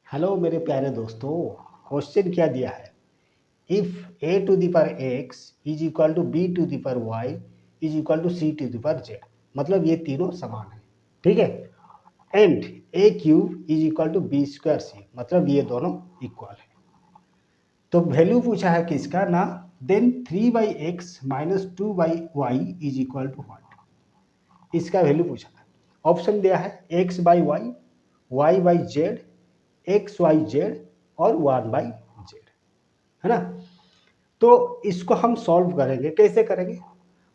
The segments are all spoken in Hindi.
हेलो मेरे प्यारे दोस्तों, क्वेश्चन क्या दिया है। If a to the power x is equal to b to the power y is equal to c to the power z, मतलब ये तीनों समान है, ठीक है। And a cube is equal to b square c, मतलब ये दोनों इक्वल है। तो वैल्यू पूछा है किसका ना, then 3/x minus 2/y is equal to what, इसका वैल्यू पूछा है। ऑप्शन दिया है x/y, y/z, XYZ और 1/z, है ना। तो इसको हम सॉल्व करेंगे, कैसे करेंगे।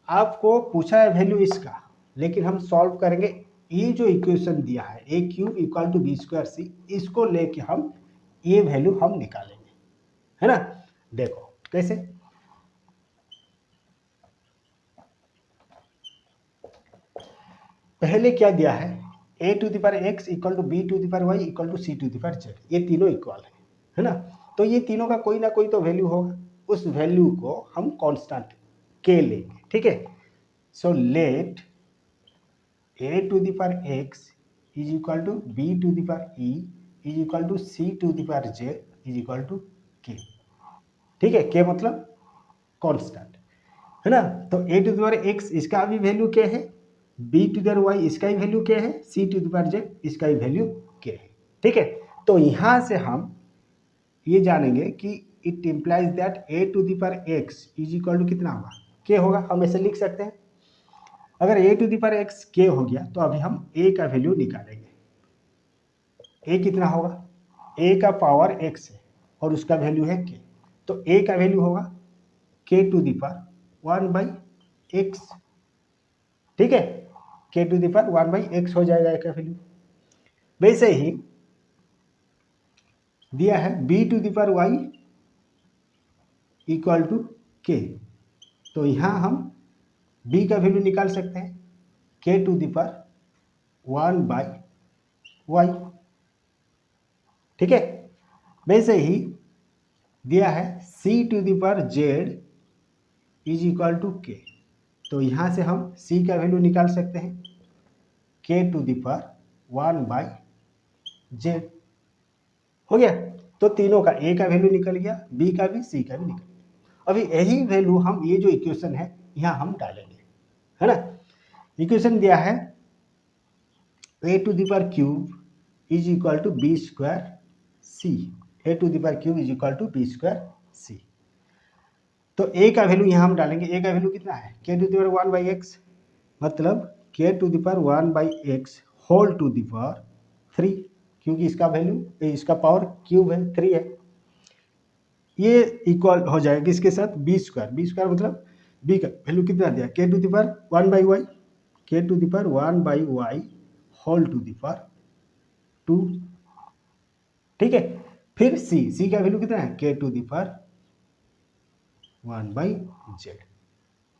आपको पूछा है वैल्यू इसका, लेकिन हम सॉल्व करेंगे। ये जो इक्वेशन दिया है a cube equal to b square c, इसको लेके हम ये वैल्यू हम निकालेंगे, है ना। देखो कैसे। पहले क्या दिया है, a to the power x equal to b to the power y equal to c to the power z, ये तीनों इक्वल है ना। तो ये तीनों का कोई ना कोई तो वैल्यू होगा, उस वैल्यू को हम कांस्टेंट के लेंगे, ठीक है। So let a to the power x is equal to b to the power e is equal to c to the power z is equal to k, ठीक है। के मतलब कांस्टेंट, है ना। तो a to the power x इसका भी वैल्यू क्या है, बी टू द वाई इसका ही वैल्यू क्या है, सी टू द पावर जेड इसका ही वैल्यू क्या है, ठीक है। तो यहाँ से हम ये जानेंगे कि it implies that a to the power x is equal to कितना होगा, के होगा। हम ऐसे लिख सकते हैं, अगर ए टू द पावर एक्स के हो गया तो अभी हम ए का वैल्यू निकालेंगे। ए कितना होगा, ए का पावर एक्स है और उसका वैल्यू है के, तो ए का वैल्यू होगा के टू द पावर 1/x, ठीक है। के टू द पावर 1/x हो जाएगा ए का वैल्यू। वैसे ही दिया है b to the power y equal to k, तो यहाँ हम b का वैल्यू निकाल सकते हैं, के टू द पावर 1/y, ठीक है। वैसे ही दिया है c to the power z is equal to k, तो यहाँ से हम c का वैल्यू निकाल सकते हैं, के टू द पावर 1/z, हो गया। तो तीनों का a का वैल्यू निकल गया, b का भी c का भी निकल गया। अभी यही वैल्यू हम ये जो इक्वेशन है यहाँ हम डालेंगे, है ना। इक्वेशन दिया है a to the power cube is equal to b square c, a to the power cube is equal to b square c. तो ए का वैल्यू यहाँ हम डालेंगे, ए का वैल्यू कितना है, के टू द पावर 1/x, मतलब k to the power 1/x whole to the power 3, क्योंकि इसका वैल्यू इसका पावर क्यूब है 3 है। ये इक्वल हो जाएगा किसके साथ, बी स्क्वायर, बी स्क्वायर मतलब बी का वैल्यू कितना दिया, k to the power 1/y, k to the power 1/y whole to the power 2, ठीक है। फिर सी का वैल्यू कितना है, के टू द पावर 1/z,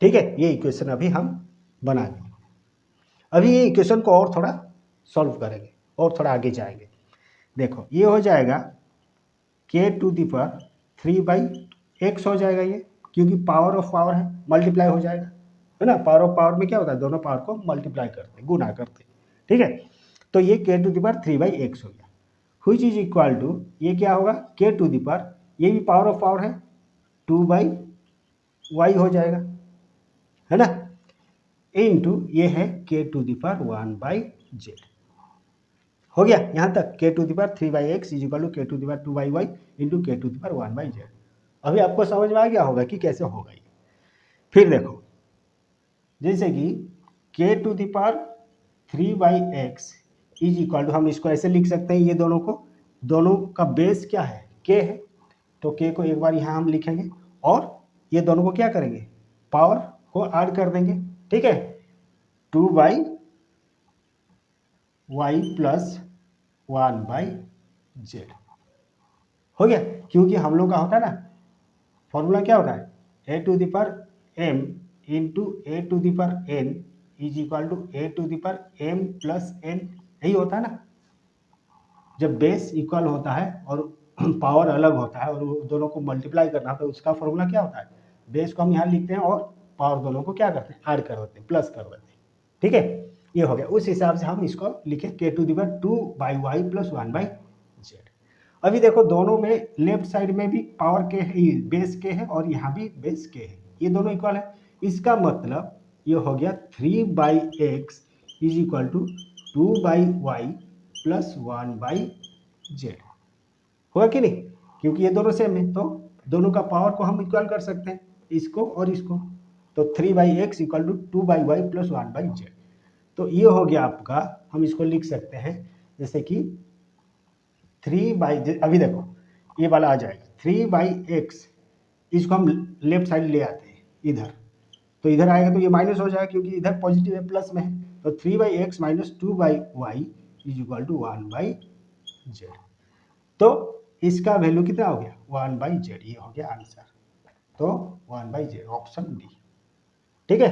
ठीक है। ये इक्वेशन अभी हम बना देंगे। अभी ये इक्वेशन को और थोड़ा सॉल्व करेंगे और थोड़ा आगे जाएंगे। देखो ये हो जाएगा के टू द पावर 3/x हो जाएगा ये, क्योंकि पावर ऑफ पावर है, मल्टीप्लाई हो जाएगा, है ना। पावर ऑफ पावर में क्या होता है, दोनों पावर को मल्टीप्लाई करते हैं, गुना करते हैं, ठीक है। तो ये के टू द पावर 3/x हो गया, व्हिच इज इक्वल टू ये क्या होगा, के टू द पावर, ये भी पावर ऑफ पावर है, 2/y हो जाएगा, है ना, इनटू ये है के टू द पावर 1/z, हो गया यहाँ तक। K to the power 3/x is equal to k to the power 2/y into k to the power 1/z। अभी आपको समझ में आ गया होगा कि कैसे होगा ये। फिर देखो, जैसे कि k to the power 3/x is equal to, हम इसको ऐसे लिख सकते हैं, ये दोनों को, दोनों का बेस क्या है, के है, तो के को एक बार यहाँ हम लिखेंगे और ये दोनों को क्या करेंगे, पावर को ऐड कर देंगे, ठीक है। 2/y प्लस 1/z हो गया, क्योंकि हम लोग का होता है ना, फॉर्मूला क्या होता है, a to the power m into a to the power n is equal to a to the power m plus n, यही होता है ना। जब बेस इक्वल होता है और पावर अलग होता है और दोनों को मल्टीप्लाई करना है, तो उसका फॉर्मूला क्या होता है, बेस को हम यहाँ लिखते हैं और पावर दोनों को क्या करते हैं, ऐड कर देते हैं, प्लस कर देते हैं, ठीक है। ये हो गया, उस हिसाब से हम इसको लिखे के to the power 2/y plus 1/z। अभी देखो दोनों में लेफ्ट साइड में भी पावर के है, बेस के है और यहाँ भी बेस के है, ये दोनों इक्वल है। इसका मतलब ये हो गया 3/x is equal to 2/y plus 1/z। होगा कि नहीं, क्योंकि ये दोनों सेम है तो दोनों का पावर को हम इक्वल कर सकते हैं, इसको और इसको। तो 3/x equal to 2/y plus 1/z। तो ये हो गया आपका, हम इसको लिख सकते हैं जैसे कि अभी देखो ये वाला आ जाएगा 3/x, इसको हम लेफ्ट साइड ले आते हैं इधर, तो इधर आएगा तो ये माइनस हो जाएगा क्योंकि इधर पॉजिटिव है प्लस में है। तो 3/x minus 2/y is equal to 1/z। तो इसका वैल्यू कितना हो गया 1/z, ये हो गया आंसर। तो 1/z ऑप्शन डी। ठीक है।